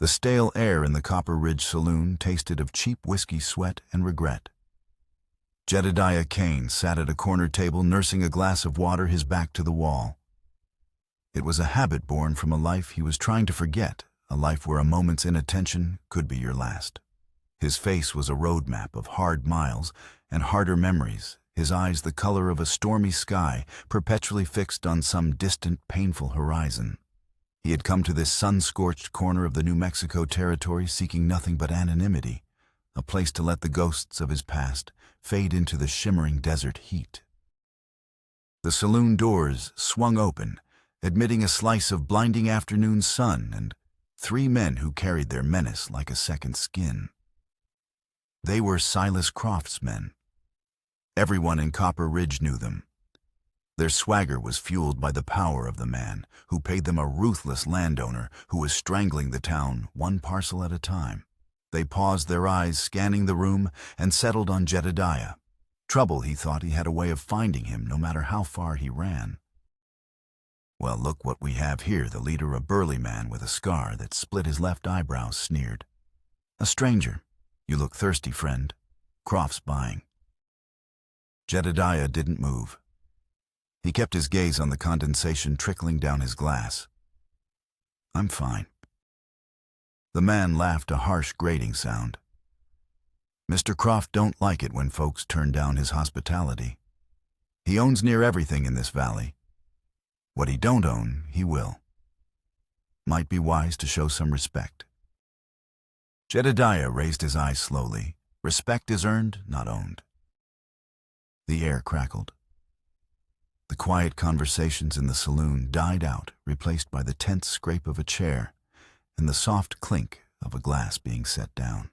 The stale air in the Copper Ridge saloon tasted of cheap whiskey, sweat, and regret. Jedediah Kane sat at a corner table nursing a glass of water, his back to the wall. It was a habit born from a life he was trying to forget, a life where a moment's inattention could be your last. His face was a road map of hard miles and harder memories, his eyes the color of a stormy sky, perpetually fixed on some distant, painful horizon. He had come to this sun-scorched corner of the New Mexico territory seeking nothing but anonymity, a place to let the ghosts of his past fade into the shimmering desert heat. The saloon doors swung open, admitting a slice of blinding afternoon sun and 3 men who carried their menace like a second skin. They were Silas Croft's men. Everyone in Copper Ridge knew them. Their swagger was fueled by the power of the man who paid them, a ruthless landowner who was strangling the town one parcel at a time. They paused, their eyes scanning the room, and settled on Jedediah. Trouble, he thought. He had a way of finding him no matter how far he ran. "Well, look what we have here," the leader, a burly man with a scar that split his left eyebrow, sneered. "A stranger. You look thirsty, friend. Croft's buying." Jedediah didn't move. He kept his gaze on the condensation trickling down his glass. "I'm fine." The man laughed, a harsh, grating sound. "Mr. Croft don't like it when folks turn down his hospitality. He owns near everything in this valley. What he don't own, he will. Might be wise to show some respect." Jedediah raised his eyes slowly. Respect is earned, not owned. The air crackled. The quiet conversations in the saloon died out, replaced by the tense scrape of a chair and the soft clink of a glass being set down.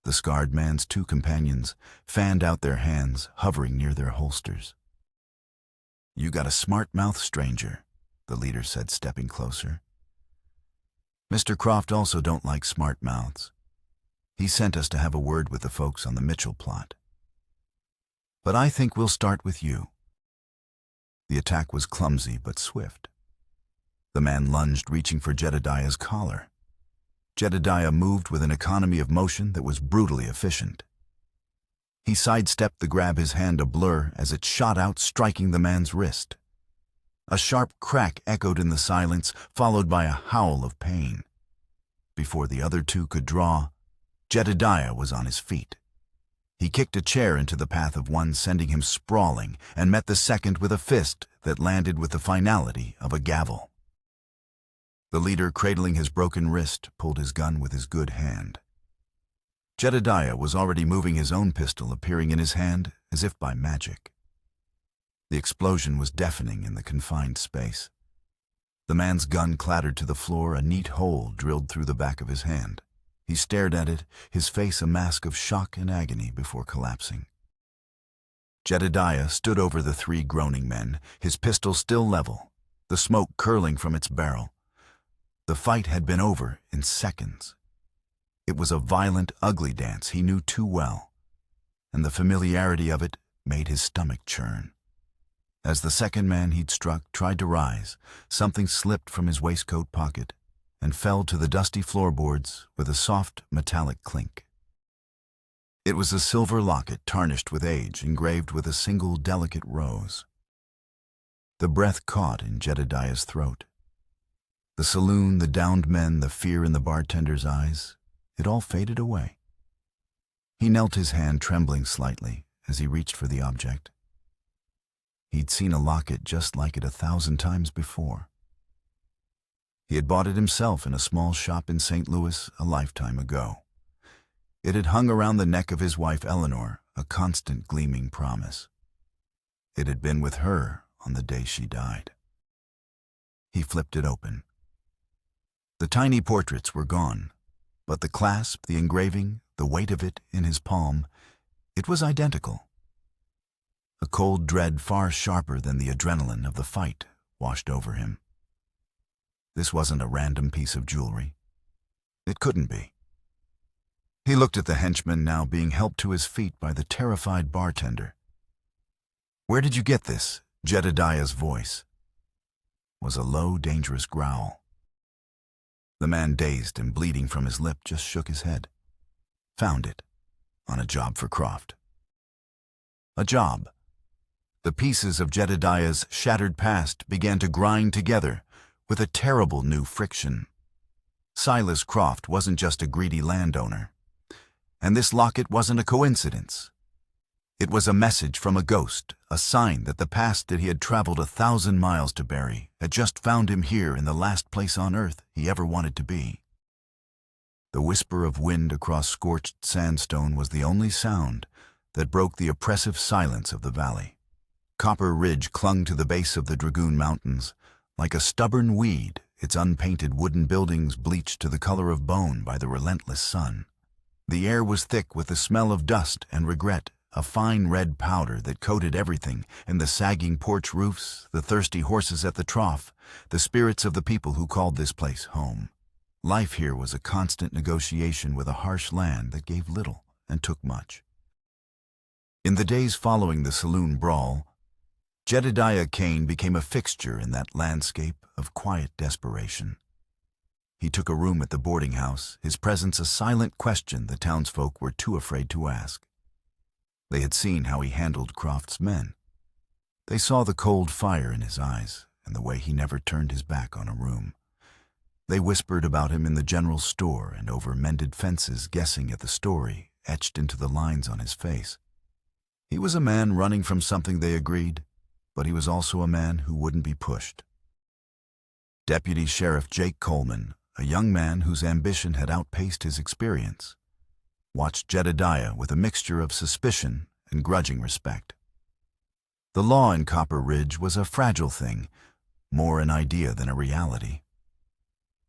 The scarred man's 2 companions fanned out their hands, hovering near their holsters. "You got a smart mouth, stranger," the leader said, stepping closer. "Mr. Croft also don't like smart mouths. He sent us to have a word with the folks on the Mitchell plot. But I think we'll start with you." The attack was clumsy but swift. The man lunged, reaching for Jedediah's collar. Jedediah moved with an economy of motion that was brutally efficient. He sidestepped the grab, his hand a blur as it shot out, striking the man's wrist. A sharp crack echoed in the silence, followed by a howl of pain. Before the other 2 could draw, Jedediah was on his feet. He kicked a chair into the path of one, sending him sprawling, and met the second with a fist that landed with the finality of a gavel. The leader, cradling his broken wrist, pulled his gun with his good hand. Jedediah was already moving his own pistol, appearing in his hand as if by magic. The explosion was deafening in the confined space. The man's gun clattered to the floor, a neat hole drilled through the back of his hand. He stared at it, his face a mask of shock and agony before collapsing. Jedediah stood over the 3 groaning men, his pistol still level, the smoke curling from its barrel. The fight had been over in seconds. It was a violent, ugly dance he knew too well, and the familiarity of it made his stomach churn. As the second man he'd struck tried to rise, something slipped from his waistcoat pocket and fell to the dusty floorboards with a soft, metallic clink. It was a silver locket tarnished with age, engraved with a single delicate rose. The breath caught in Jedediah's throat. The saloon, the downed men, the fear in the bartender's eyes, it all faded away. He knelt, his hand trembling slightly as he reached for the object. He'd seen a locket just like it 1,000 times before. He had bought it himself in a small shop in St. Louis a lifetime ago. It had hung around the neck of his wife Eleanor, a constant gleaming promise. It had been with her on the day she died. He flipped it open. The tiny portraits were gone, but the clasp, the engraving, the weight of it in his palm, it was identical. A cold dread far sharper than the adrenaline of the fight washed over him. This wasn't a random piece of jewelry. It couldn't be. He looked at the henchman, now being helped to his feet by the terrified bartender. "Where did you get this?" Jedediah's voice was a low, dangerous growl. The man, dazed and bleeding from his lip, just shook his head. Found it. On a job for Croft. A job. The pieces of Jedediah's shattered past began to grind together with a terrible new friction. Silas Croft wasn't just a greedy landowner. And this locket wasn't a coincidence. It was a message from a ghost, a sign that the past that he had traveled 1,000 miles to bury had just found him here in the last place on earth he ever wanted to be. The whisper of wind across scorched sandstone was the only sound that broke the oppressive silence of the valley. Copper Ridge clung to the base of the Dragoon Mountains. Like a stubborn weed, its unpainted wooden buildings bleached to the color of bone by the relentless sun. The air was thick with the smell of dust and regret, a fine red powder that coated everything, and the sagging porch roofs, the thirsty horses at the trough, the spirits of the people who called this place home. Life here was a constant negotiation with a harsh land that gave little and took much. In the days following the saloon brawl, Jedediah Kane became a fixture in that landscape of quiet desperation. He took a room at the boarding house, his presence a silent question the townsfolk were too afraid to ask. They had seen how he handled Croft's men. They saw the cold fire in his eyes and the way he never turned his back on a room. They whispered about him in the general store and over mended fences, guessing at the story etched into the lines on his face. He was a man running from something, they agreed, but he was also a man who wouldn't be pushed. Deputy Sheriff Jake Coleman, a young man whose ambition had outpaced his experience, watched Jedediah with a mixture of suspicion and grudging respect. The law in Copper Ridge was a fragile thing, more an idea than a reality.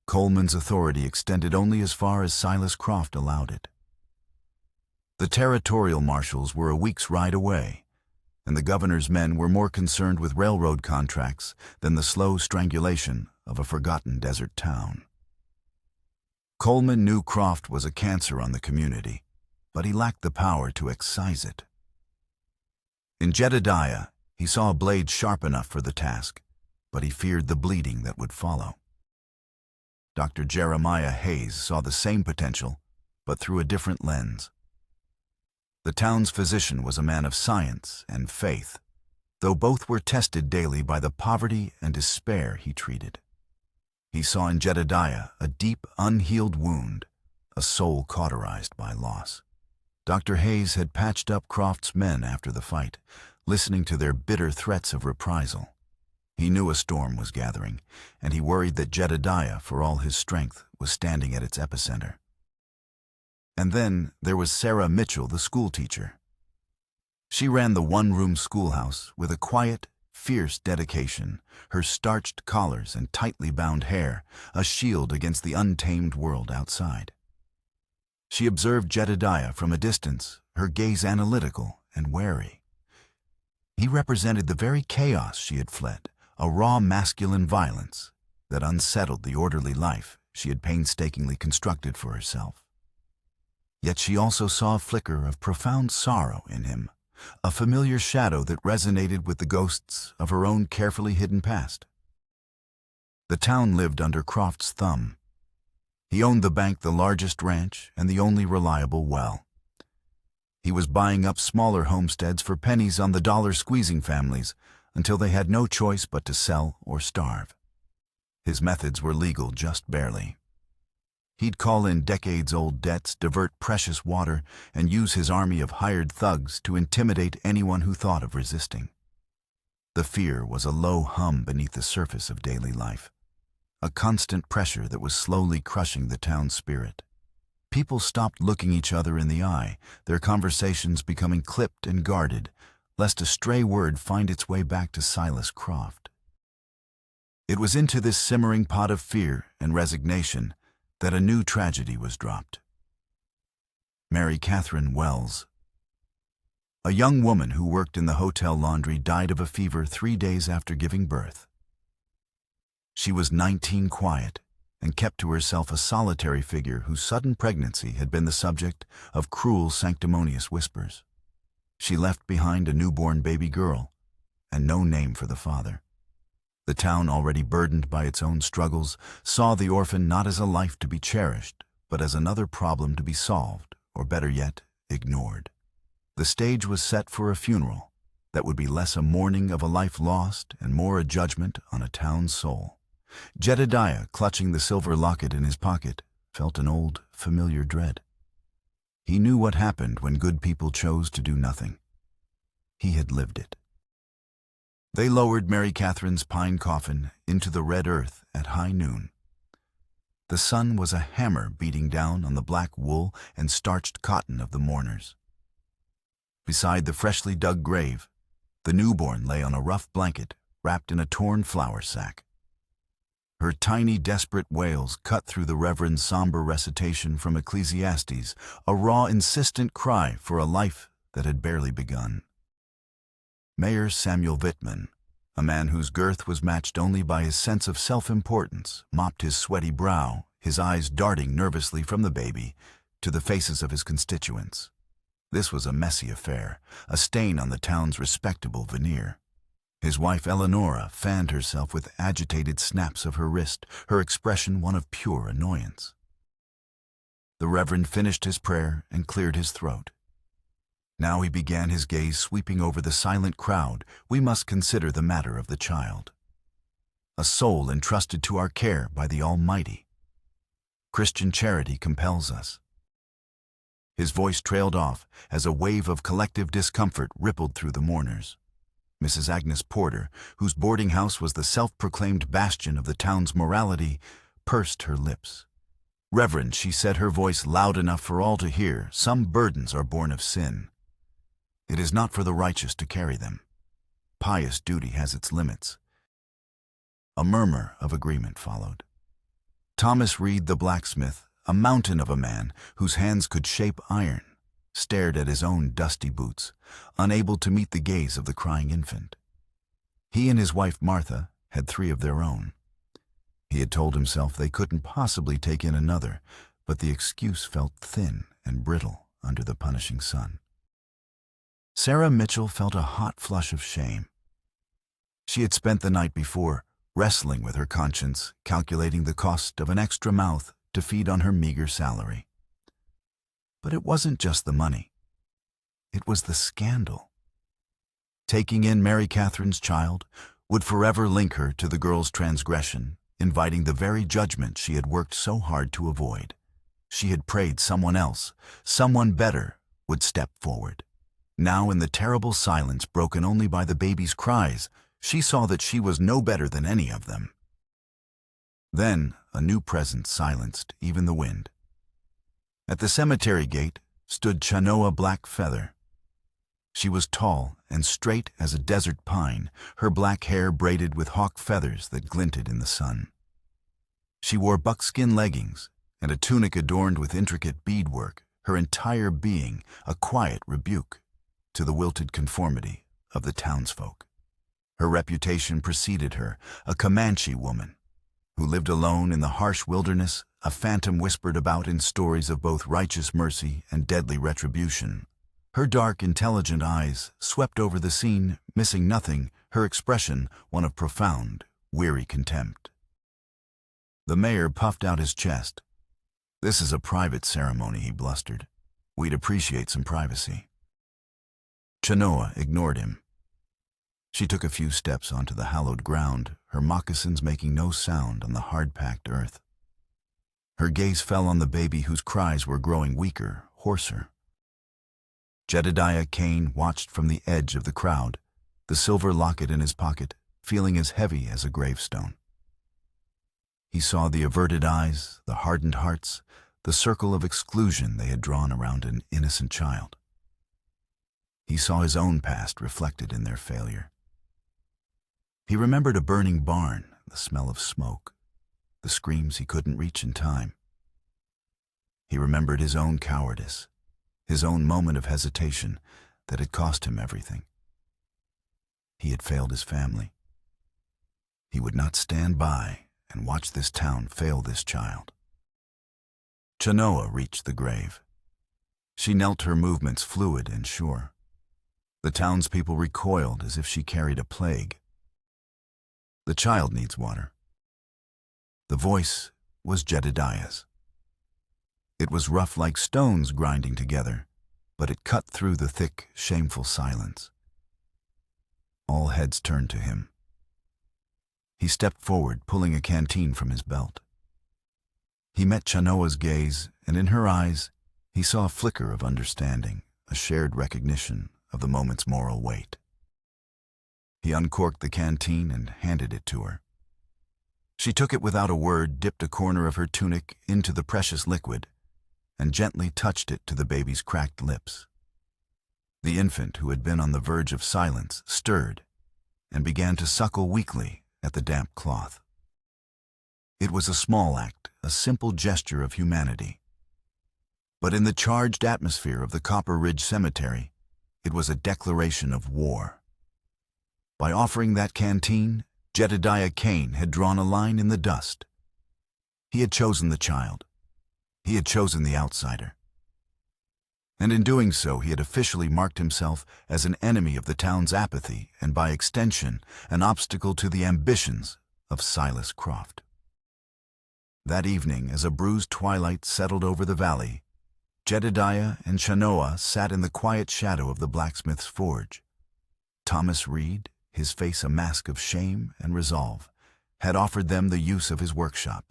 Coleman's authority extended only as far as Silas Croft allowed it. The territorial marshals were a week's ride away, and the governor's men were more concerned with railroad contracts than the slow strangulation of a forgotten desert town. Coleman knew Croft was a cancer on the community, but he lacked the power to excise it. In Jedediah, he saw a blade sharp enough for the task, but he feared the bleeding that would follow. Dr. Jeremiah Hayes saw the same potential, but through a different lens. The town's physician was a man of science and faith, though both were tested daily by the poverty and despair he treated. He saw in Jedediah a deep, unhealed wound, a soul cauterized by loss. Dr. Hayes had patched up Croft's men after the fight, listening to their bitter threats of reprisal. He knew a storm was gathering, and he worried that Jedediah, for all his strength, was standing at its epicenter. And then there was Sarah Mitchell, the schoolteacher. She ran the one-room schoolhouse with a quiet, fierce dedication, her starched collars and tightly bound hair a shield against the untamed world outside. She observed Jedediah from a distance, her gaze analytical and wary. He represented the very chaos she had fled, a raw masculine violence that unsettled the orderly life she had painstakingly constructed for herself. Yet she also saw a flicker of profound sorrow in him, a familiar shadow that resonated with the ghosts of her own carefully hidden past. The town lived under Croft's thumb. He owned the bank, the largest ranch, and the only reliable well. He was buying up smaller homesteads for pennies on the dollar, squeezing families until they had no choice but to sell or starve. His methods were legal just barely. He'd call in decades-old debts, divert precious water, and use his army of hired thugs to intimidate anyone who thought of resisting. The fear was a low hum beneath the surface of daily life, a constant pressure that was slowly crushing the town's spirit. People stopped looking each other in the eye, their conversations becoming clipped and guarded, lest a stray word find its way back to Silas Croft. It was into this simmering pot of fear and resignation that a new tragedy was dropped. Mary Catherine Wells, a young woman who worked in the hotel laundry, died of a fever 3 days after giving birth. She was 19, quiet, and kept to herself, a solitary figure whose sudden pregnancy had been the subject of cruel, sanctimonious whispers. She left behind a newborn baby girl and no name for the father. The town, already burdened by its own struggles, saw the orphan not as a life to be cherished, but as another problem to be solved, or better yet, ignored. The stage was set for a funeral that would be less a mourning of a life lost and more a judgment on a town's soul. Jedediah, clutching the silver locket in his pocket, felt an old, familiar dread. He knew what happened when good people chose to do nothing. He had lived it. They lowered Mary Catherine's pine coffin into the red earth at high noon. The sun was a hammer beating down on the black wool and starched cotton of the mourners. Beside the freshly dug grave, the newborn lay on a rough blanket wrapped in a torn flour sack. Her tiny, desperate wails cut through the reverend's somber recitation from Ecclesiastes, a raw, insistent cry for a life that had barely begun. Mayor Samuel Vittman, a man whose girth was matched only by his sense of self-importance, mopped his sweaty brow, his eyes darting nervously from the baby to the faces of his constituents. This was a messy affair, a stain on the town's respectable veneer. His wife Eleonora fanned herself with agitated snaps of her wrist, her expression one of pure annoyance. The Reverend finished his prayer and cleared his throat. Now he began, his gaze sweeping over the silent crowd. We must consider the matter of the child. A soul entrusted to our care by the Almighty. Christian charity compels us. His voice trailed off as a wave of collective discomfort rippled through the mourners. Mrs. Agnes Porter, whose boarding house was the self-proclaimed bastion of the town's morality, pursed her lips. "Reverend," she said, her voice loud enough for all to hear, "some burdens are born of sin. It is not for the righteous to carry them. Pious duty has its limits." A murmur of agreement followed. Thomas Reed, the blacksmith, a mountain of a man whose hands could shape iron, stared at his own dusty boots, unable to meet the gaze of the crying infant. He and his wife Martha had 3 of their own. He had told himself they couldn't possibly take in another, but the excuse felt thin and brittle under the punishing sun. Sarah Mitchell felt a hot flush of shame. She had spent the night before wrestling with her conscience, calculating the cost of an extra mouth to feed on her meager salary. But it wasn't just the money. It was the scandal. Taking in Mary Catherine's child would forever link her to the girl's transgression, inviting the very judgment she had worked so hard to avoid. She had prayed someone else, someone better, would step forward. Now, in the terrible silence broken only by the baby's cries, she saw that she was no better than any of them. Then, a new presence silenced even the wind. At the cemetery gate stood Chanoa Black Feather. She was tall and straight as a desert pine, her black hair braided with hawk feathers that glinted in the sun. She wore buckskin leggings and a tunic adorned with intricate beadwork, her entire being a quiet rebuke to the wilted conformity of the townsfolk. Her reputation preceded her, a Comanche woman who lived alone in the harsh wilderness, a phantom whispered about in stories of both righteous mercy and deadly retribution. Her dark, intelligent eyes swept over the scene, missing nothing, her expression one of profound, weary contempt. The mayor puffed out his chest. "This is a private ceremony," he blustered. "We'd appreciate some privacy." Chanoa ignored him. She took a few steps onto the hallowed ground, her moccasins making no sound on the hard-packed earth. Her gaze fell on the baby whose cries were growing weaker, hoarser. Jedediah Kane watched from the edge of the crowd, the silver locket in his pocket, feeling as heavy as a gravestone. He saw the averted eyes, the hardened hearts, the circle of exclusion they had drawn around an innocent child. He saw his own past reflected in their failure. He remembered a burning barn, the smell of smoke, the screams he couldn't reach in time. He remembered his own cowardice, his own moment of hesitation that had cost him everything. He had failed his family. He would not stand by and watch this town fail this child. Chanoa reached the grave. She knelt, her movements fluid and sure. The townspeople recoiled as if she carried a plague. The child needs water. The voice was Jedediah's. It was rough like stones grinding together, but it cut through the thick, shameful silence. All heads turned to him. He stepped forward, pulling a canteen from his belt. He met Chanoa's gaze, and in her eyes, he saw a flicker of understanding, a shared recognition of the moment's moral weight. He uncorked the canteen and handed it to her. She took it without a word, dipped a corner of her tunic into the precious liquid, and gently touched it to the baby's cracked lips. The infant, who had been on the verge of silence, stirred and began to suckle weakly at the damp cloth. It was a small act, a simple gesture of humanity. But in the charged atmosphere of the Copper Ridge Cemetery, it was a declaration of war. By offering that canteen, Jedediah Kane had drawn a line in the dust. He had chosen the child. He had chosen the outsider. And in doing so, he had officially marked himself as an enemy of the town's apathy and, by extension, an obstacle to the ambitions of Silas Croft. That evening, as a bruised twilight settled over the valley, Jedediah and Chanoa sat in the quiet shadow of the blacksmith's forge. Thomas Reed, his face a mask of shame and resolve, had offered them the use of his workshop.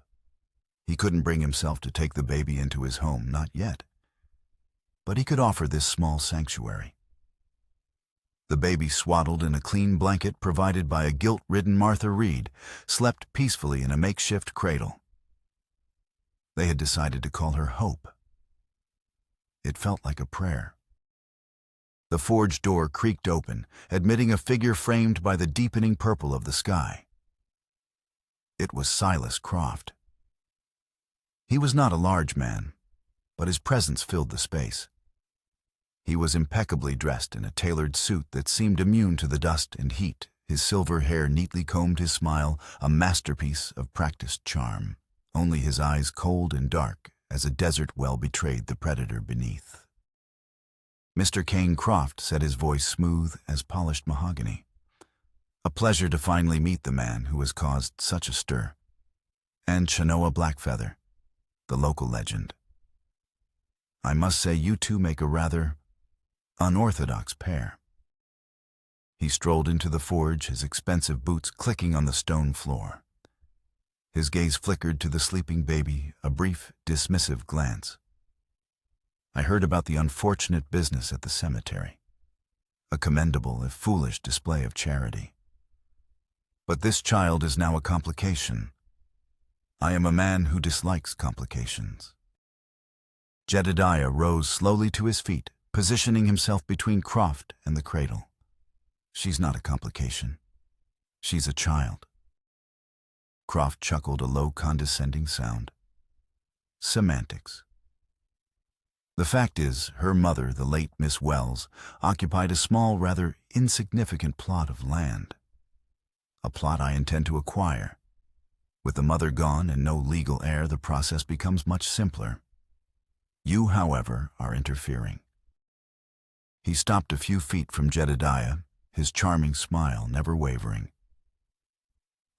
He couldn't bring himself to take the baby into his home, not yet. But he could offer this small sanctuary. The baby, swaddled in a clean blanket provided by a guilt-ridden Martha Reed, slept peacefully in a makeshift cradle. They had decided to call her Hope. It felt like a prayer. The forge door creaked open, admitting a figure framed by the deepening purple of the sky. It was Silas Croft. He was not a large man, but his presence filled the space. He was impeccably dressed in a tailored suit that seemed immune to the dust and heat. His silver hair neatly combed his smile, a masterpiece of practiced charm. Only his eyes, cold and dark as a desert well, betrayed the predator beneath. "Mr. Kane Croft," said his voice smooth as polished mahogany. "A pleasure to finally meet the man who has caused such a stir. And Chanoa Blackfeather, the local legend. I must say you two make a rather unorthodox pair." He strolled into the forge, his expensive boots clicking on the stone floor. His gaze flickered to the sleeping baby, a brief, dismissive glance. "I heard about the unfortunate business at the cemetery. A commendable, if foolish, display of charity. But this child is now a complication. I am a man who dislikes complications." Jedediah rose slowly to his feet, positioning himself between Croft and the cradle. "She's not a complication. She's a child." Croft chuckled a low, condescending sound. "Semantics. The fact is, her mother, the late Miss Wells, occupied a small, rather insignificant plot of land. A plot I intend to acquire. With the mother gone and no legal heir, the process becomes much simpler. You, however, are interfering." He stopped a few feet from Jedediah, his charming smile never wavering.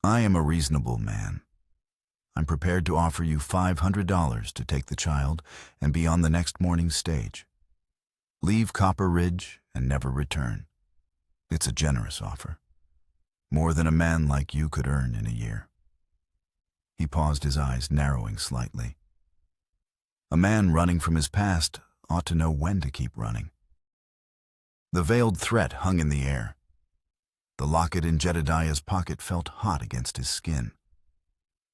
"I am a reasonable man. I'm prepared to offer you $500 to take the child and be on the next morning's stage. Leave Copper Ridge and never return. It's a generous offer. More than a man like you could earn in a year." He paused, his eyes narrowing slightly. A man running from his past ought to know when to keep running. The veiled threat hung in the air. The locket in Jedediah's pocket felt hot against his skin.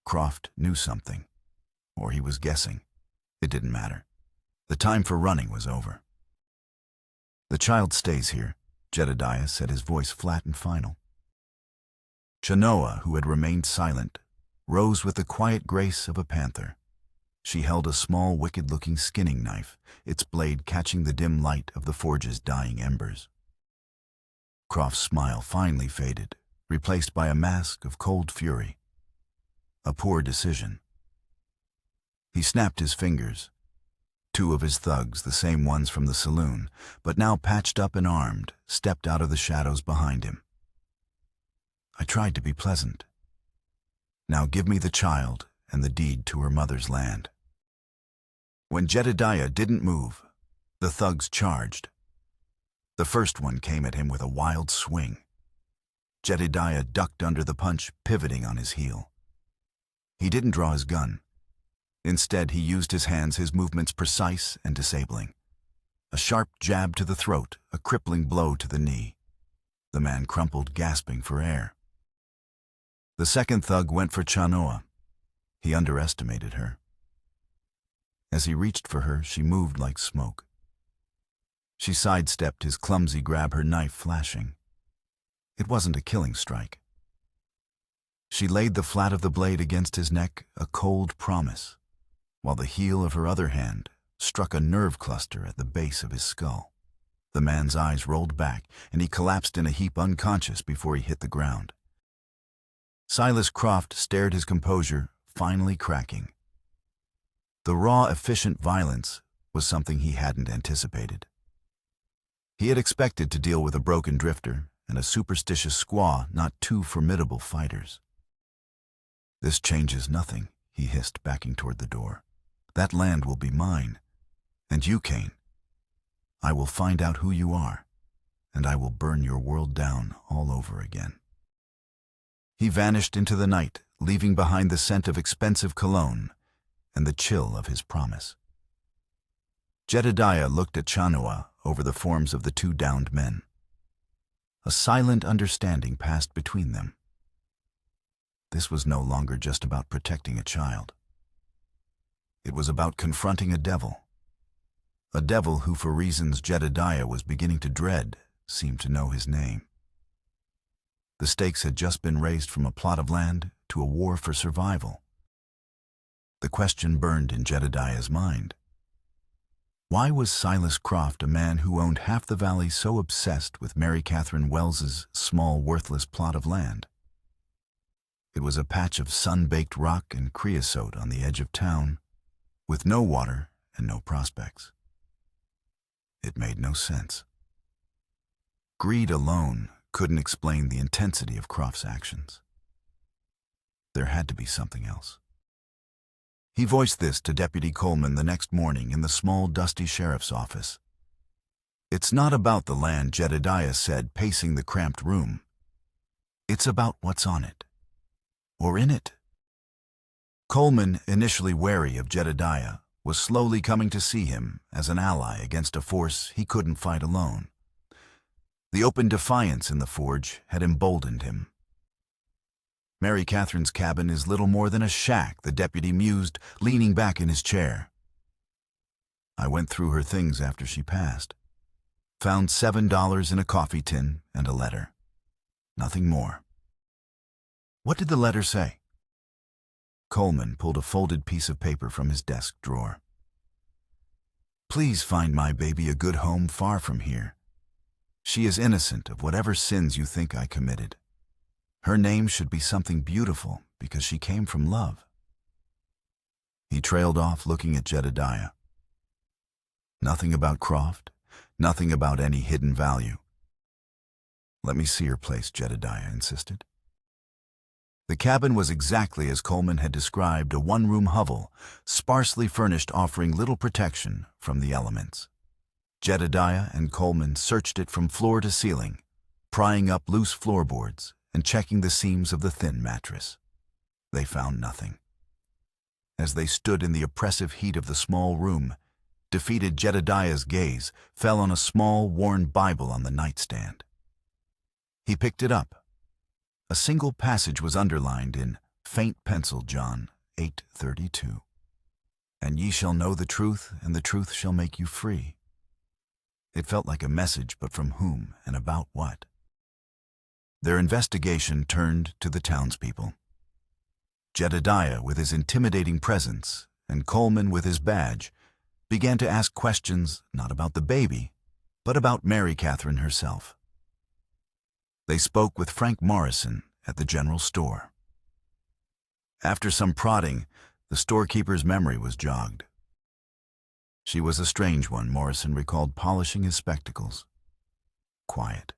Croft knew something, or he was guessing. It didn't matter. The time for running was over. "The child stays here," Jedediah said, his voice flat and final. Chanoa, who had remained silent, rose with the quiet grace of a panther. She held a small, wicked-looking skinning knife, its blade catching the dim light of the forge's dying embers. Croft's smile finally faded, replaced by a mask of cold fury. A poor decision. He snapped his fingers. Two of his thugs, the same ones from the saloon, but now patched up and armed, stepped out of the shadows behind him. "I tried to be pleasant," Now give me the child and the deed to her mother's land." When Jedediah didn't move, the thugs charged. The first one came at him with a wild swing. Jedediah ducked under the punch, pivoting on his heel. He didn't draw his gun. Instead, he used his hands, his movements precise and disabling. A sharp jab to the throat, a crippling blow to the knee. The man crumpled, gasping for air. The second thug went for Chanoa. He underestimated her. As he reached for her, she moved like smoke. She sidestepped his clumsy grab, her knife flashing. It wasn't a killing strike. She laid the flat of the blade against his neck, a cold promise, while the heel of her other hand struck a nerve cluster at the base of his skull. The man's eyes rolled back, and he collapsed in a heap unconscious before he hit the ground. Silas Croft stared, his composure finally cracking. The raw, efficient violence was something he hadn't anticipated. He had expected to deal with a broken drifter and a superstitious squaw, not two formidable fighters. "This changes nothing," he hissed, backing toward the door. "That land will be mine. And you, Cain. I will find out who you are, and I will burn your world down all over again." He vanished into the night, leaving behind the scent of expensive cologne and the chill of his promise. Jedediah looked at Chanoa over the forms of the two downed men. A silent understanding passed between them. This was no longer just about protecting a child. It was about confronting a devil who, for reasons Jedediah was beginning to dread, seemed to know his name. The stakes had just been raised from a plot of land to a war for survival. The question burned in Jedediah's mind. Why was Silas Croft, a man who owned half the valley, so obsessed with Mary Catherine Wells's small, worthless plot of land? It was a patch of sun-baked rock and creosote on the edge of town, with no water and no prospects. It made no sense. Greed alone couldn't explain the intensity of Croft's actions. There had to be something else. He voiced this to Deputy Coleman the next morning in the small, dusty sheriff's office. "It's not about the land," Jedediah said, pacing the cramped room. "It's about what's on it. Or in it." Coleman, initially wary of Jedediah, was slowly coming to see him as an ally against a force he couldn't fight alone. The open defiance in the forge had emboldened him. "Mary Catherine's cabin is little more than a shack," the deputy mused, leaning back in his chair. "I went through her things after she passed. Found $7 in a coffee tin and a letter. Nothing more." "What did the letter say?" Coleman pulled a folded piece of paper from his desk drawer. "Please find my baby a good home far from here. She is innocent of whatever sins you think I committed. Her name should be something beautiful because she came from love." He trailed off, looking at Jedediah. Nothing about Croft, nothing about any hidden value. "Let me see her place," Jedediah insisted. The cabin was exactly as Coleman had described, a one-room hovel, sparsely furnished, offering little protection from the elements. Jedediah and Coleman searched it from floor to ceiling, prying up loose floorboards and checking the seams of the thin mattress. They found nothing. As they stood in the oppressive heat of the small room, defeated, Jedediah's gaze fell on a small, worn Bible on the nightstand. He picked it up. A single passage was underlined in faint pencil, John 8:32. "And ye shall know the truth, and the truth shall make you free." It felt like a message, but from whom and about what? Their investigation turned to the townspeople. Jedediah, with his intimidating presence, and Coleman, with his badge, began to ask questions not about the baby, but about Mary Catherine herself. They spoke with Frank Morrison at the general store. After some prodding, the storekeeper's memory was jogged. She was a strange one, Morrison recalled, polishing his spectacles. Quiet.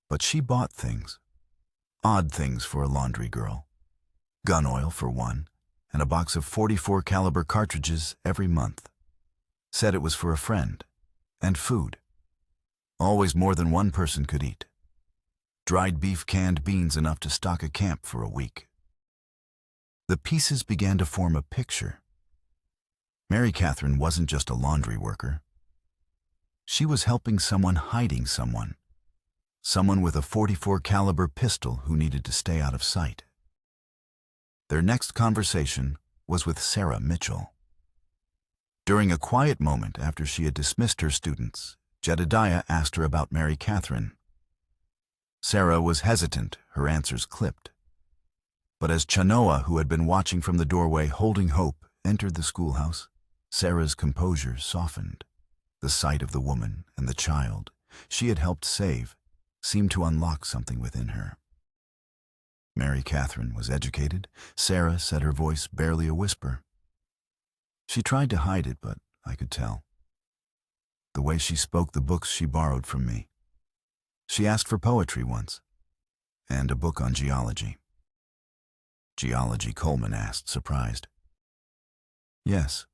But she bought things. Odd things for a laundry girl. gun oil for one, and a box of 44 caliber cartridges every month. Said it was for a friend. And food. Always more than one person could eat. Dried beef, canned beans, enough to stock a camp for a week. The pieces began to form a picture. Mary Catherine wasn't just a laundry worker. She was helping someone hiding someone. Someone with a 44 caliber pistol who needed to stay out of sight. Their next conversation was with Sarah Mitchell. During a quiet moment after she had dismissed her students, Jedediah asked her about Mary Catherine. Sarah was hesitant, her answers clipped. But as Chanoa, who had been watching from the doorway holding hope, entered the schoolhouse, Sarah's composure softened. The sight of the woman and the child she had helped save seemed to unlock something within her. Mary Catherine was educated, Sarah said, her voice barely a whisper. She tried to hide it, but I could tell. The way she spoke the books she borrowed from me. She asked for poetry once, and a book on geology. Geology, Coleman asked, surprised. Yes.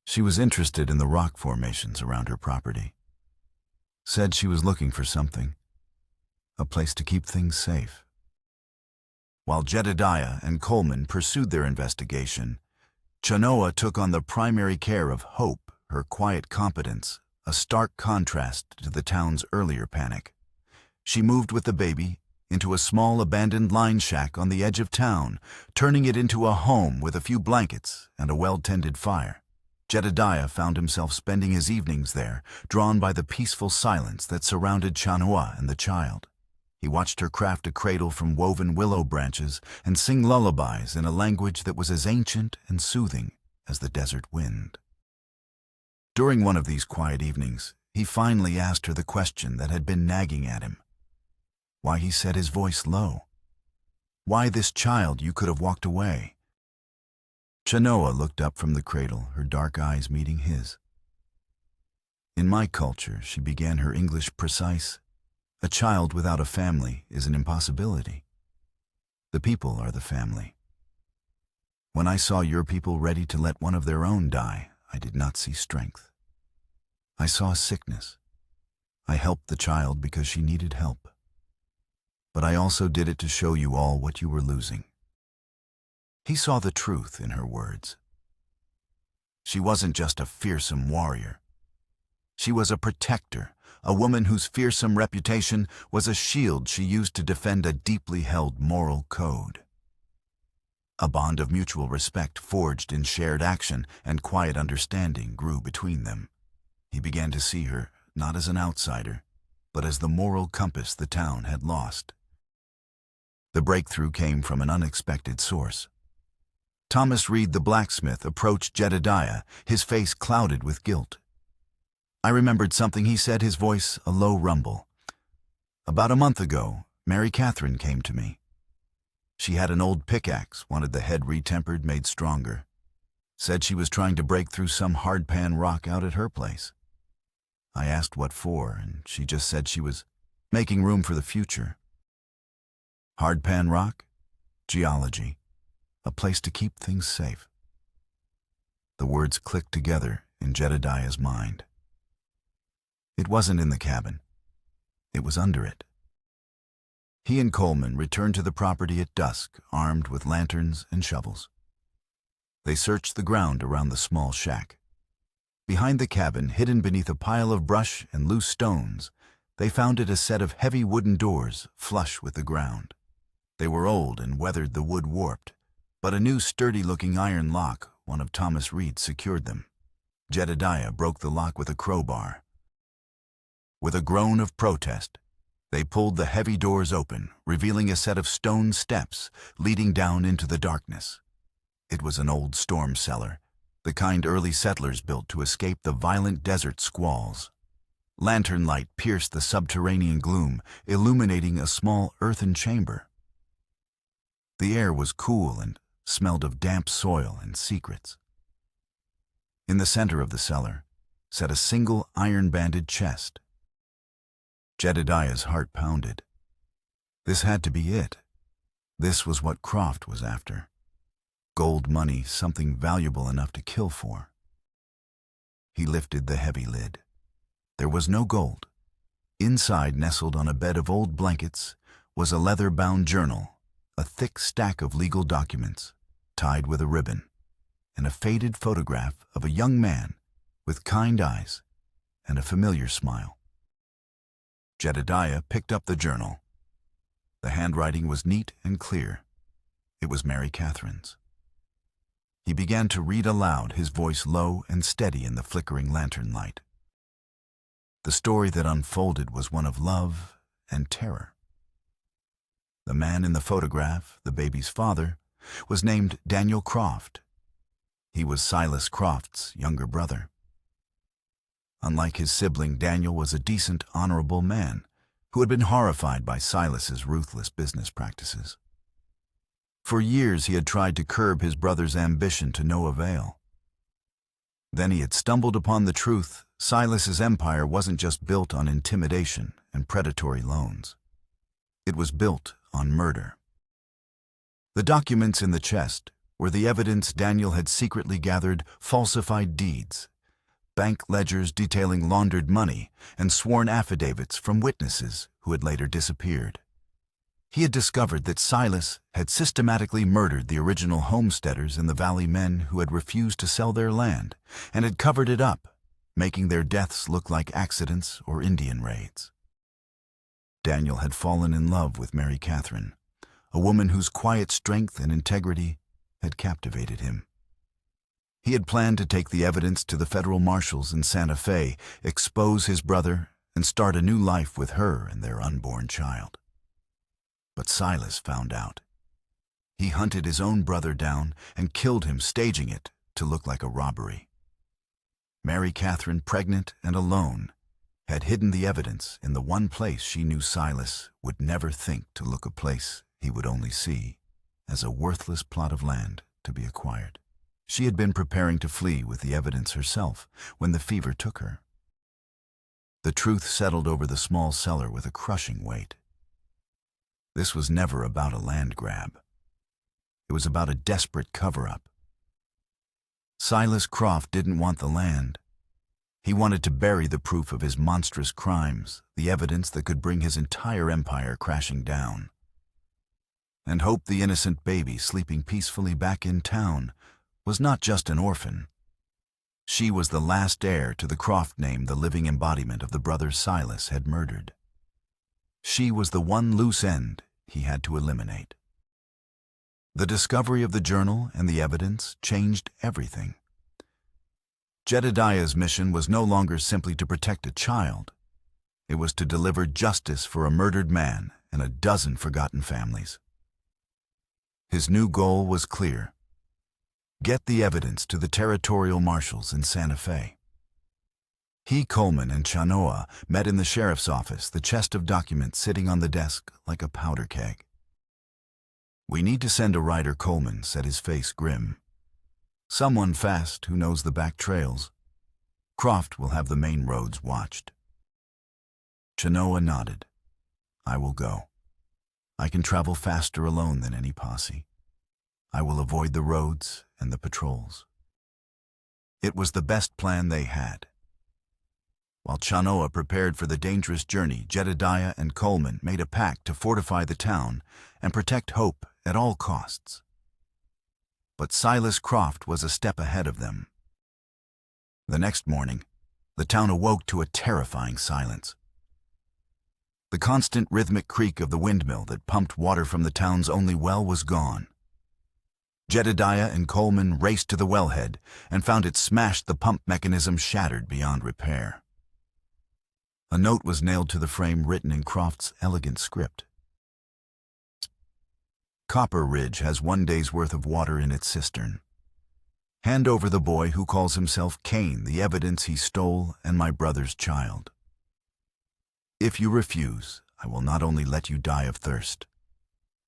She was interested in the rock formations around her property. Said she was looking for something, a place to keep things safe. While Jedediah and Coleman pursued their investigation, Chanoa took on the primary care of Hope, her quiet competence, a stark contrast to the town's earlier panic. She moved with the baby into a small abandoned line shack on the edge of town, turning it into a home with a few blankets and a well-tended fire. Jedediah found himself spending his evenings there, drawn by the peaceful silence that surrounded Chanoa and the child. He watched her craft a cradle from woven willow branches and sing lullabies in a language that was as ancient and soothing as the desert wind. During one of these quiet evenings, he finally asked her the question that had been nagging at him. Why he set his voice low. Why this child you could have walked away. Chanoa looked up from the cradle, her dark eyes meeting his. In my culture, she began her English precise. A child without a family is an impossibility. The people are the family. When I saw your people ready to let one of their own die, I did not see strength. I saw sickness. I helped the child because she needed help. But I also did it to show you all what you were losing. He saw the truth in her words. She wasn't just a fearsome warrior. She was a protector, a woman whose fearsome reputation was a shield she used to defend a deeply held moral code. A bond of mutual respect forged in shared action and quiet understanding grew between them. He began to see her not as an outsider, but as the moral compass the town had lost. The breakthrough came from an unexpected source. Thomas Reed the blacksmith approached Jedediah, his face clouded with guilt. I remembered something he said, his voice a low rumble. About a month ago, Mary Catherine came to me. She had an old pickaxe, wanted the head retempered, made stronger. Said she was trying to break through some hardpan rock out at her place. I asked what for, and she just said she was making room for the future. Hardpan rock? Geology. A place to keep things safe. The words clicked together in Jedediah's mind. It wasn't in the cabin. It was under it. He and Coleman returned to the property at dusk, armed with lanterns and shovels. They searched the ground around the small shack. Behind the cabin, hidden beneath a pile of brush and loose stones, they found a set of heavy wooden doors flush with the ground. They were old and weathered, the wood warped, but a new sturdy-looking iron lock, one of Thomas Reed's, secured them. Jedediah broke the lock with a crowbar. With a groan of protest, they pulled the heavy doors open, revealing a set of stone steps leading down into the darkness. It was an old storm cellar, the kind early settlers built to escape the violent desert squalls. Lantern light pierced the subterranean gloom, illuminating a small earthen chamber. The air was cool and smelled of damp soil and secrets. In the center of the cellar sat a single iron-banded chest. Jedediah's heart pounded. This had to be it. This was what Croft was after. Gold money, something valuable enough to kill for. He lifted the heavy lid. There was no gold. Inside, nestled on a bed of old blankets, was a leather-bound journal, a thick stack of legal documents, tied with a ribbon, and a faded photograph of a young man with kind eyes and a familiar smile. Jedediah picked up the journal. The handwriting was neat and clear. It was Mary Catherine's. He began to read aloud, his voice low and steady in the flickering lantern light. The story that unfolded was one of love and terror. The man in the photograph, the baby's father, was named Daniel Croft. He was Silas Croft's younger brother. Unlike his sibling, Daniel was a decent, honorable man who had been horrified by Silas's ruthless business practices. For years he had tried to curb his brother's ambition to no avail. Then he had stumbled upon the truth. Silas's empire wasn't just built on intimidation and predatory loans. It was built on murder. The documents in the chest were the evidence Daniel had secretly gathered: falsified deeds, bank ledgers detailing laundered money, and sworn affidavits from witnesses who had later disappeared. He had discovered that Silas had systematically murdered the original homesteaders and the valley men who had refused to sell their land, and had covered it up, making their deaths look like accidents or Indian raids. Daniel had fallen in love with Mary Catherine, a woman whose quiet strength and integrity had captivated him. He had planned to take the evidence to the federal marshals in Santa Fe, expose his brother, and start a new life with her and their unborn child. But Silas found out. He hunted his own brother down and killed him, staging it to look like a robbery. Mary Catherine, pregnant and alone, had hidden the evidence in the one place she knew Silas would never think to look, a place he would only see as a worthless plot of land to be acquired. She had been preparing to flee with the evidence herself when the fever took her. The truth settled over the small cellar with a crushing weight. This was never about a land grab. It was about a desperate cover-up. Silas Croft didn't want the land. He wanted to bury the proof of his monstrous crimes, the evidence that could bring his entire empire crashing down. And hope the innocent baby sleeping peacefully back in town was not just an orphan. She was the last heir to the Croft name, the living embodiment of the brother Silas had murdered. She was the one loose end he had to eliminate. The discovery of the journal and the evidence changed everything. Jedediah's mission was no longer simply to protect a child. It was to deliver justice for a murdered man and a dozen forgotten families. His new goal was clear: get the evidence to the territorial marshals in Santa Fe. He, Coleman, and Chanoa met in the sheriff's office, the chest of documents sitting on the desk like a powder keg. "We need to send a rider," Coleman said, his face grim. "Someone fast who knows the back trails. Croft will have the main roads watched." Chanoa nodded. "I will go. I can travel faster alone than any posse. I will avoid the roads and the patrols." It was the best plan they had. While Chanoa prepared for the dangerous journey, Jedediah and Coleman made a pact to fortify the town and protect Hope at all costs. But Silas Croft was a step ahead of them. The next morning, the town awoke to a terrifying silence. The constant rhythmic creak of the windmill that pumped water from the town's only well was gone. Jedediah and Coleman raced to the wellhead and found it smashed, the pump mechanism shattered beyond repair. A note was nailed to the frame, written in Croft's elegant script. "Copper Ridge has 1 day's worth of water in its cistern. Hand over the boy who calls himself Cain the evidence he stole and my brother's child. If you refuse, I will not only let you die of thirst.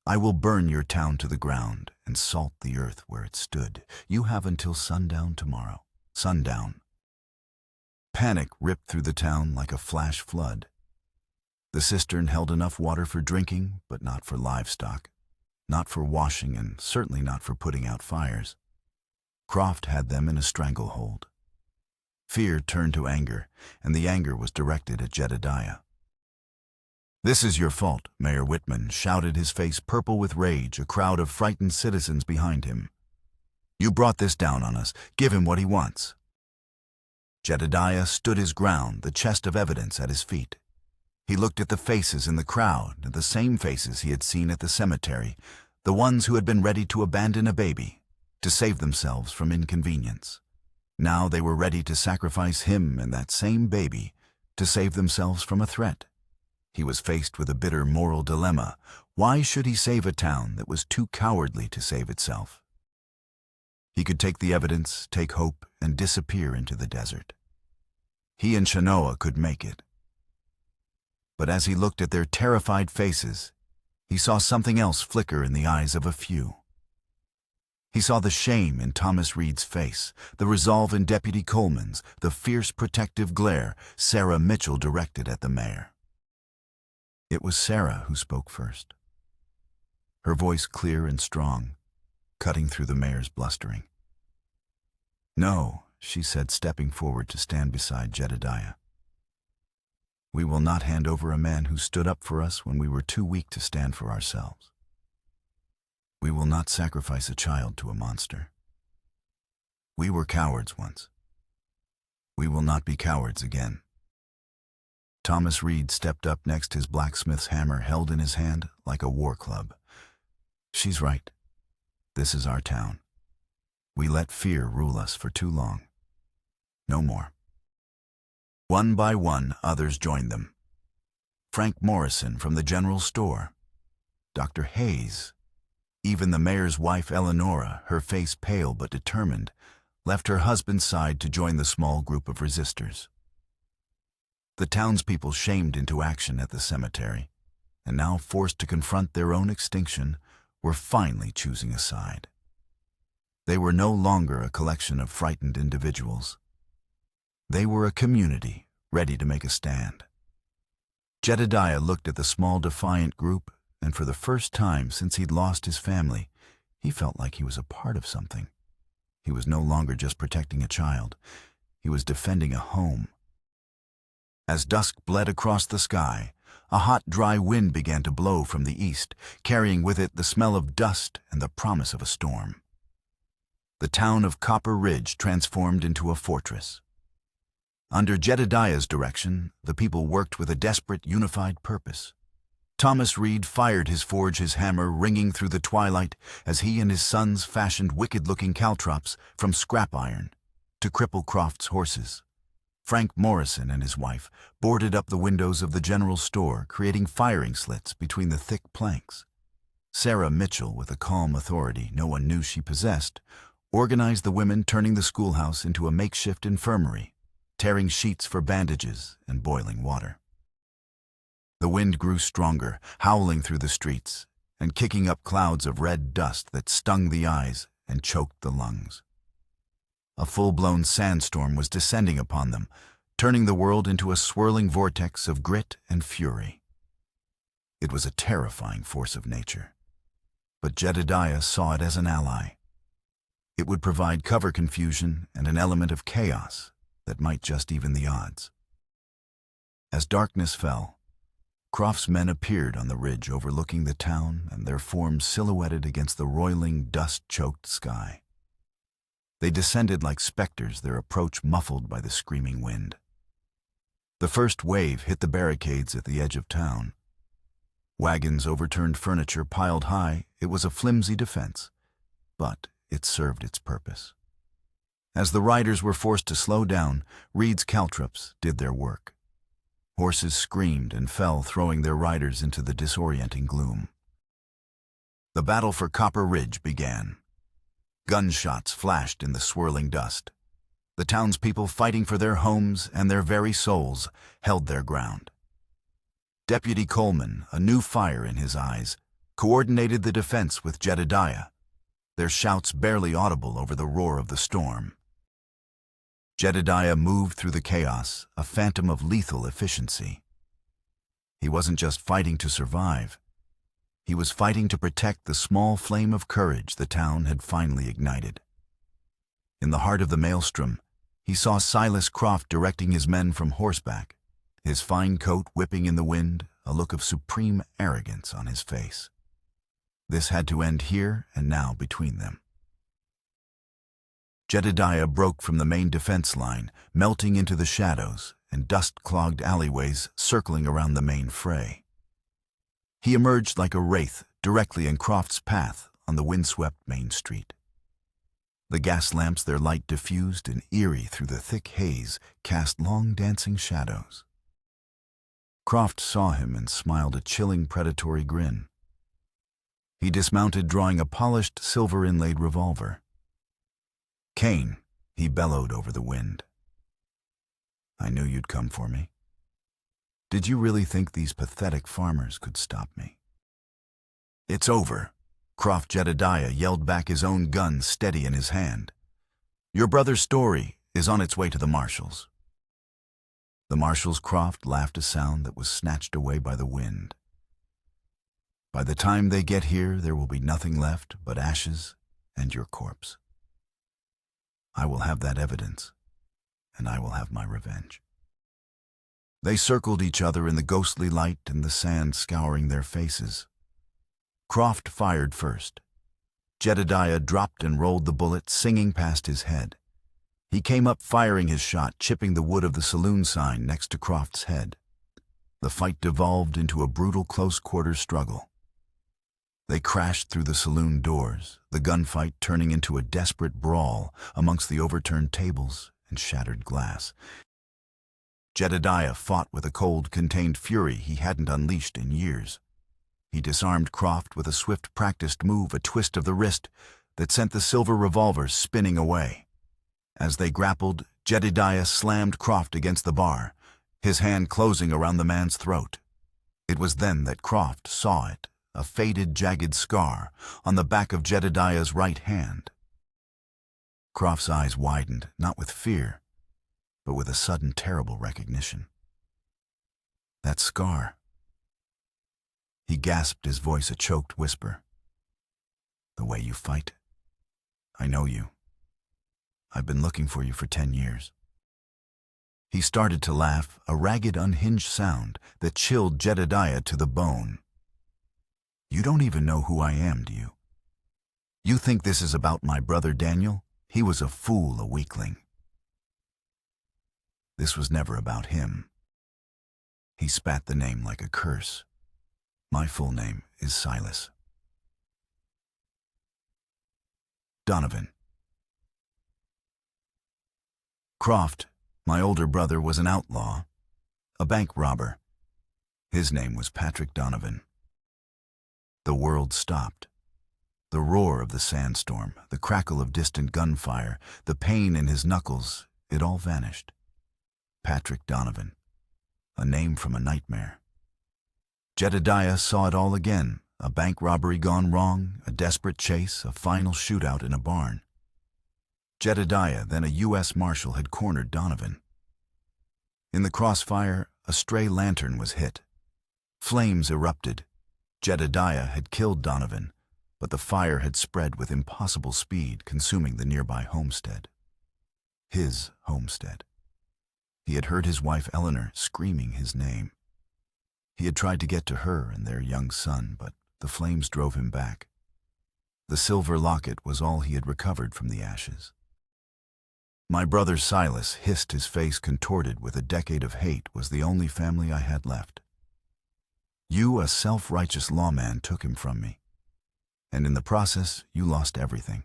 I will burn your town to the ground and salt the earth where it stood. You have until sundown tomorrow." Sundown. Panic ripped through the town like a flash flood. The cistern held enough water for drinking, but not for livestock. not for washing and certainly not for putting out fires. Croft had them in a stranglehold. Fear turned to anger, and the anger was directed at Jedediah. "This is your fault," Mayor Whitman shouted, his face purple with rage, a crowd of frightened citizens behind him. "You brought this down on us. Give him what he wants." Jedediah stood his ground, the chest of evidence at his feet. He looked at the faces in the crowd, the same faces he had seen at the cemetery, the ones who had been ready to abandon a baby, to save themselves from inconvenience. Now they were ready to sacrifice him and that same baby to save themselves from a threat. He was faced with a bitter moral dilemma. Why should he save a town that was too cowardly to save itself? He could take the evidence, take hope, and disappear into the desert. He and Shanoa could make it. But as he looked at their terrified faces, he saw something else flicker in the eyes of a few. He saw the shame in Thomas Reed's face, the resolve in Deputy Coleman's, the fierce protective glare Sarah Mitchell directed at the mayor. It was Sarah who spoke first, her voice clear and strong, cutting through the mayor's blustering. "No," she said, stepping forward to stand beside Jedediah. "We will not hand over a man who stood up for us when we were too weak to stand for ourselves. We will not sacrifice a child to a monster. We were cowards once. We will not be cowards again." Thomas Reed stepped up next, his blacksmith's hammer held in his hand like a war club. "She's right. This is our town. We let fear rule us for too long. No more." One by one, others joined them. Frank Morrison from the general store, Dr. Hayes, even the mayor's wife Eleonora, her face pale but determined, left her husband's side to join the small group of resistors. The townspeople, shamed into action at the cemetery, and now forced to confront their own extinction, were finally choosing a side. They were no longer a collection of frightened individuals. They were a community ready to make a stand. Jedediah looked at the small, defiant group, and for the first time since he'd lost his family, he felt like he was a part of something. He was no longer just protecting a child. He was defending a home. As dusk bled across the sky, a hot, dry wind began to blow from the east, carrying with it the smell of dust and the promise of a storm. The town of Copper Ridge transformed into a fortress. Under Jedediah's direction, the people worked with a desperate, unified purpose. Thomas Reed fired his forge, his hammer ringing through the twilight as he and his sons fashioned wicked-looking caltrops from scrap iron to cripple Croft's horses. Frank Morrison and his wife boarded up the windows of the general store, creating firing slits between the thick planks. Sarah Mitchell, with a calm authority no one knew she possessed, organized the women, turning the schoolhouse into a makeshift infirmary, tearing sheets for bandages and boiling water. The wind grew stronger, howling through the streets and kicking up clouds of red dust that stung the eyes and choked the lungs. A full-blown sandstorm was descending upon them, turning the world into a swirling vortex of grit and fury. It was a terrifying force of nature, but Jedediah saw it as an ally. It would provide cover confusion and an element of chaos that might just even the odds. As darkness fell, Croft's men appeared on the ridge overlooking the town, and their forms silhouetted against the roiling, dust-choked sky. They descended like specters, their approach muffled by the screaming wind. The first wave hit the barricades at the edge of town. Wagons, overturned furniture piled high. It was a flimsy defense, but it served its purpose. As the riders were forced to slow down, Reed's caltrops did their work. Horses screamed and fell, throwing their riders into the disorienting gloom. The battle for Copper Ridge began. Gunshots flashed in the swirling dust. The townspeople, fighting for their homes and their very souls, held their ground. Deputy Coleman, a new fire in his eyes, coordinated the defense with Jedediah, their shouts barely audible over the roar of the storm. Jedediah moved through the chaos, a phantom of lethal efficiency. He wasn't just fighting to survive. He was fighting to protect the small flame of courage the town had finally ignited. In the heart of the maelstrom, he saw Silas Croft directing his men from horseback, his fine coat whipping in the wind, a look of supreme arrogance on his face. This had to end here and now between them. Jedediah broke from the main defense line, melting into the shadows and dust-clogged alleyways circling around the main fray. He emerged like a wraith directly in Croft's path on the windswept main street. The gas lamps, their light diffused and eerie through the thick haze, cast long dancing shadows. Croft saw him and smiled a chilling predatory grin. He dismounted, drawing a polished silver-inlaid revolver. "Cain," he bellowed over the wind. "I knew you'd come for me. Did you really think these pathetic farmers could stop me?" "It's over," Croft Jedediah yelled back, his own gun steady in his hand. "Your brother's story is on its way to the marshals." The marshals. Croft laughed, a sound that was snatched away by the wind. "By the time they get here, there will be nothing left but ashes and your corpse. I will have that evidence, and I will have my revenge." They circled each other in the ghostly light and the sand scouring their faces. Croft fired first. Jedediah dropped and rolled the bullet, singing past his head. He came up firing his shot, chipping the wood of the saloon sign next to Croft's head. The fight devolved into a brutal close-quarters struggle. They crashed through the saloon doors, the gunfight turning into a desperate brawl amongst the overturned tables and shattered glass. Jedediah fought with a cold, contained fury he hadn't unleashed in years. He disarmed Croft with a swift, practiced move, a twist of the wrist that sent the silver revolver spinning away. As they grappled, Jedediah slammed Croft against the bar, his hand closing around the man's throat. It was then that Croft saw it, a faded, jagged scar on the back of Jedediah's right hand. Croft's eyes widened, not with fear, but with a sudden, terrible recognition. That scar. He gasped, his voice a choked whisper. "The way you fight. I know you. I've been looking for you for 10 years. He started to laugh, a ragged, unhinged sound that chilled Jedediah to the bone. "You don't even know who I am, do you? You think this is about my brother Daniel? He was a fool, a weakling. This was never about him." He spat the name like a curse. "My full name is Silas Donovan. Croft, my older brother, was an outlaw, a bank robber. His name was Patrick Donovan." The world stopped. The roar of the sandstorm, the crackle of distant gunfire, the pain in his knuckles, it all vanished. Patrick Donovan, a name from a nightmare. Jedediah saw it all again, a bank robbery gone wrong, a desperate chase, a final shootout in a barn. Jedediah, then a U.S. Marshal, had cornered Donovan. In the crossfire, a stray lantern was hit. Flames erupted. Jedediah had killed Donovan, but the fire had spread with impossible speed, consuming the nearby homestead. His homestead. He had heard his wife Eleanor screaming his name. He had tried to get to her and their young son, but the flames drove him back. The silver locket was all he had recovered from the ashes. My brother Silas, hissed, his face contorted with a decade of hate, was the only family I had left. You, a self-righteous lawman, took him from me. And in the process, you lost everything.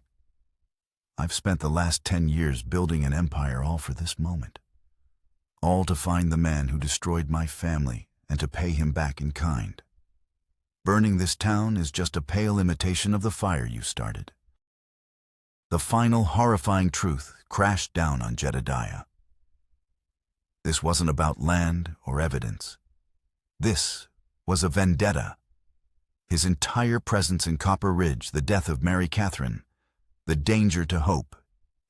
I've spent the last 10 years building an empire, all for this moment. All to find the man who destroyed my family and to pay him back in kind. Burning this town is just a pale imitation of the fire you started." The final horrifying truth crashed down on Jedediah. This wasn't about land or evidence. This was a vendetta. His entire presence in Copper Ridge, the death of Mary Catherine, the danger to hope,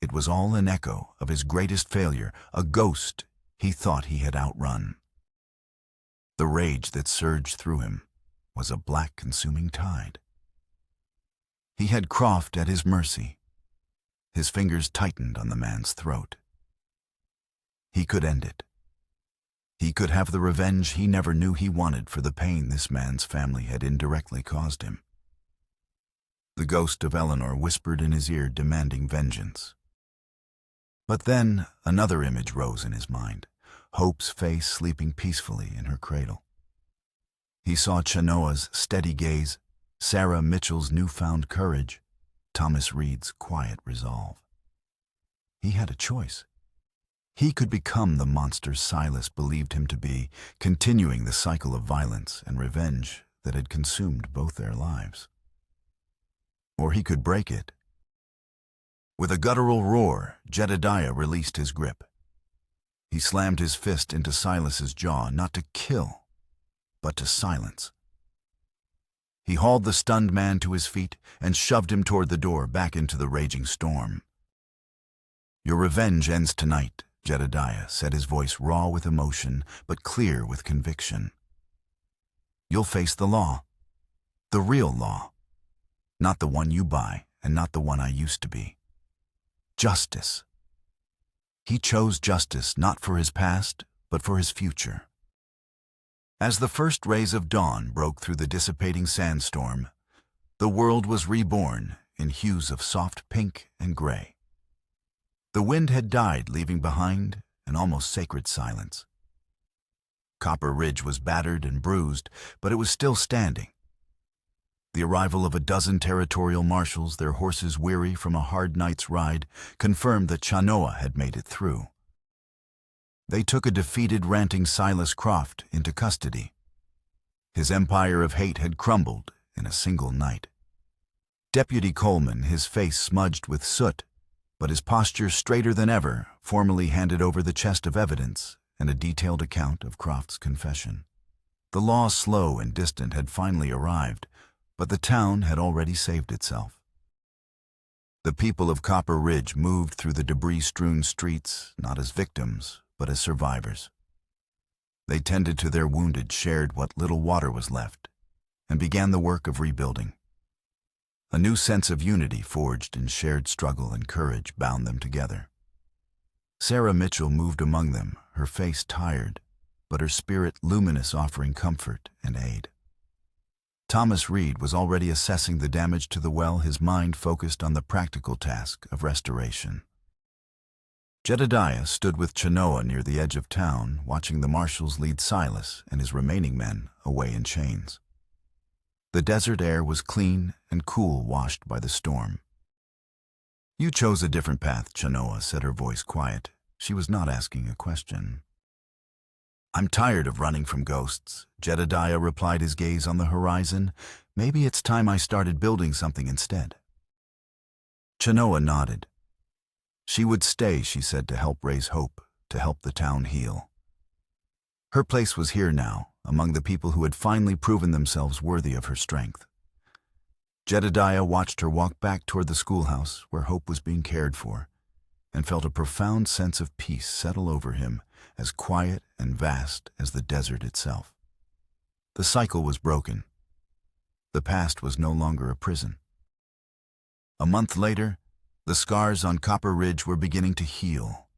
it was all an echo of his greatest failure, a ghost he thought he had outrun. The rage that surged through him was a black consuming tide. He had Croft at his mercy. His fingers tightened on the man's throat. He could end it. He could have the revenge he never knew he wanted for the pain this man's family had indirectly caused him. The ghost of Eleanor whispered in his ear, demanding vengeance. But then another image rose in his mind, Hope's face sleeping peacefully in her cradle. He saw Chenoa's steady gaze, Sarah Mitchell's newfound courage, Thomas Reed's quiet resolve. He had a choice. He could become the monster Silas believed him to be, continuing the cycle of violence and revenge that had consumed both their lives. Or he could break it. With a guttural roar, Jedediah released his grip. He slammed his fist into Silas's jaw, not to kill, but to silence. He hauled the stunned man to his feet and shoved him toward the door, back into the raging storm. "Your revenge ends tonight," Jedediah said, his voice raw with emotion, but clear with conviction. "You'll face the law. The real law. Not the one you buy, and not the one I used to be. Justice." He chose justice not for his past, but for his future. As the first rays of dawn broke through the dissipating sandstorm, the world was reborn in hues of soft pink and gray. The wind had died, leaving behind an almost sacred silence. Copper Ridge was battered and bruised, but it was still standing. The arrival of a dozen territorial marshals, their horses weary from a hard night's ride, confirmed that Chenoa had made it through. They took a defeated, ranting Silas Croft into custody. His empire of hate had crumbled in a single night. Deputy Coleman, his face smudged with soot, but his posture straighter than ever, formally handed over the chest of evidence and a detailed account of Croft's confession. The law, slow and distant, had finally arrived, but the town had already saved itself. The people of Copper Ridge moved through the debris-strewn streets, not as victims, but as survivors. They tended to their wounded, shared what little water was left, and began the work of rebuilding. A new sense of unity, forged in shared struggle and courage, bound them together. Sarah Mitchell moved among them, her face tired, but her spirit luminous, offering comfort and aid. Thomas Reed was already assessing the damage to the well, his mind focused on the practical task of restoration. Jedediah stood with Chenoa near the edge of town, watching the marshals lead Silas and his remaining men away in chains. The desert air was clean and cool, washed by the storm. "You chose a different path," Chenoa said, her voice quiet. She was not asking a question. "I'm tired of running from ghosts," Jedediah replied, his gaze on the horizon. "Maybe it's time I started building something instead." Chenoa nodded. She would stay, she said, to help raise hope, to help the town heal. Her place was here now, among the people who had finally proven themselves worthy of her strength. Jedediah watched her walk back toward the schoolhouse, where Hope was being cared for, and felt a profound sense of peace settle over him, as quiet and vast as the desert itself. The cycle was broken. The past was no longer a prison. A month later, the scars on Copper Ridge were beginning to heal.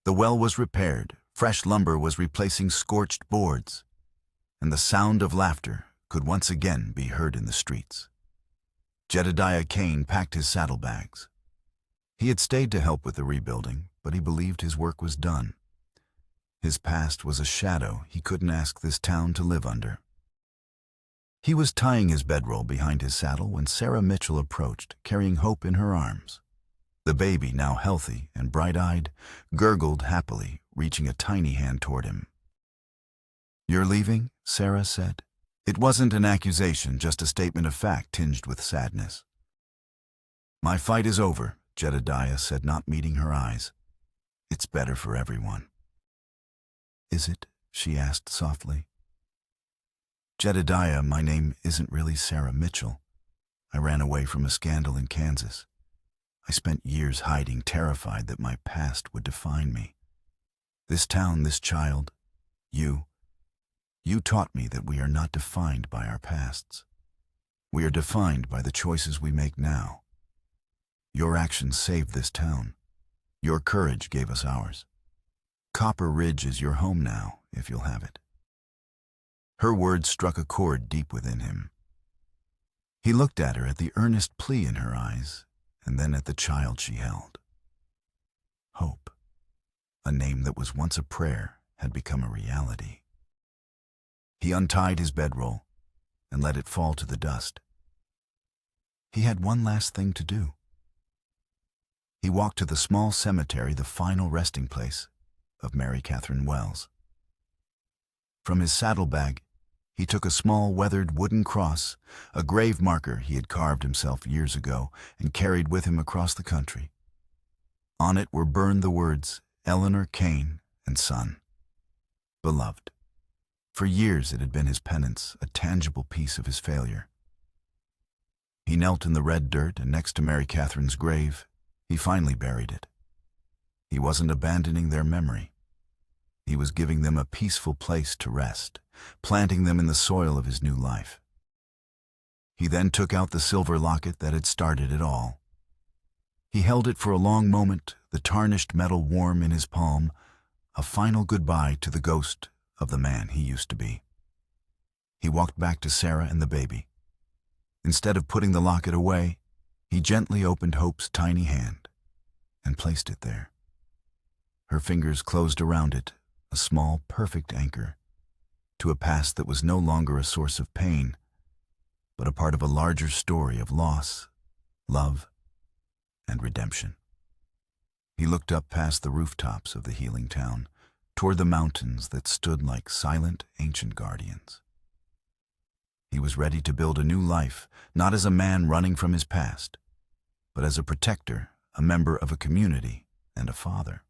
The well was repaired, fresh lumber was replacing scorched boards, and the sound of laughter could once again be heard in the streets. Jedediah Kane packed his saddlebags. He had stayed to help with the rebuilding, but he believed his work was done. His past was a shadow he couldn't ask this town to live under. He was tying his bedroll behind his saddle when Sarah Mitchell approached, carrying Hope in her arms. The baby, now healthy and bright-eyed, gurgled happily, reaching a tiny hand toward him. "You're leaving?" Sarah said. It wasn't an accusation, just a statement of fact tinged with sadness. "My fight is over," Jedediah said, not meeting her eyes. "It's better for everyone." "Is it?" she asked softly. "Jedediah, my name isn't really Sarah Mitchell. I ran away from a scandal in Kansas. I spent years hiding, terrified that my past would define me. This town, this child, you You taught me that we are not defined by our pasts. We are defined by the choices we make now. Your actions saved this town. Your courage gave us ours. Copper Ridge is your home now, if you'll have it." Her words struck a chord deep within him. He looked at her, at the earnest plea in her eyes, and then at the child she held. Hope, a name that was once a prayer, had become a reality. He untied his bedroll and let it fall to the dust. He had one last thing to do. He walked to the small cemetery, the final resting place of Mary Catherine Wells. From his saddlebag, he took a small weathered wooden cross, a grave marker he had carved himself years ago and carried with him across the country. On it were burned the words, "Eleanor Kane and Son, beloved." For years it had been his penance, a tangible piece of his failure. He knelt in the red dirt, and next to Mary Catherine's grave, he finally buried it. He wasn't abandoning their memory. He was giving them a peaceful place to rest, planting them in the soil of his new life. He then took out the silver locket that had started it all. He held it for a long moment, the tarnished metal warm in his palm, a final goodbye to the ghost of the man he used to be. He walked back to Sarah and the baby. Instead of putting the locket away, he gently opened Hope's tiny hand and placed it there. Her fingers closed around it, a small, perfect anchor to a past that was no longer a source of pain, but a part of a larger story of loss, love, and redemption. He looked up past the rooftops of the healing town, toward the mountains that stood like silent, ancient guardians. He was ready to build a new life, not as a man running from his past, but as a protector, a member of a community, and a father.